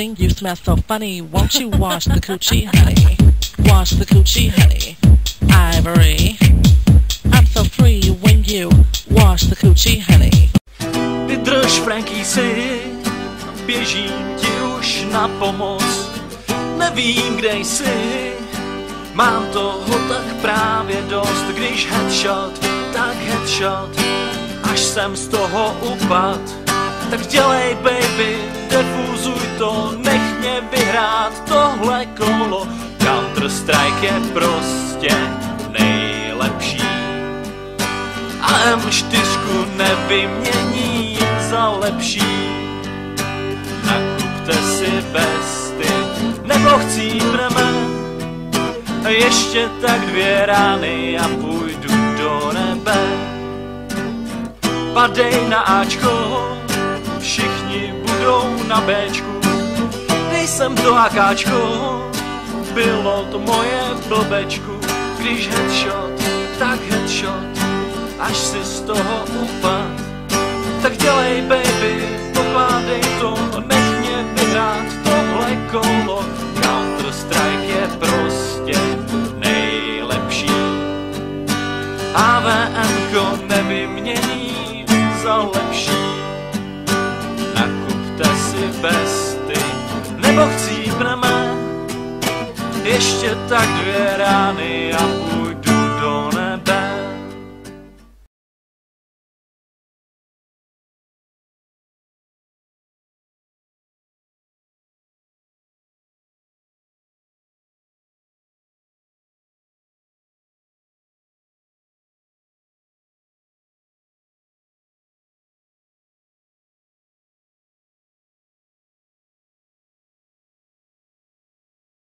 thing, you smell so funny. Won't you wash the coochie, honey? Wash the coochie, honey. Ivory, I'm so free when you wash the coochie, honey. Vydrž, Franky, si, běžím ti už na pomoc. Nevím, kde jsi, mám toho tak právě dost. Když headshot, tak headshot, až jsem z toho upad. Tak dělej, baby, defuzuj to, nech mě vyhrát tohle kolo. Counter-Strike je prostě nejlepší a M4 nevymění za lepší. Nakupte si vesty nebo chcípneme ještě tak 2 rány a půjdu do nebe. Padej na Ačko, všichni budou na Bčku. Nejsem to AKčko, bylo to moje blbečku. Když headshot, tak headshot, až si z toho upad. Tak dělej, baby, pokládej to, nech mě vyhrát tohle kolo. Counter-Strike je prostě nejlepší. AVMko nevymění za lepší. Nakupte si vesty nebo chcípneme ještě tak 2 rány a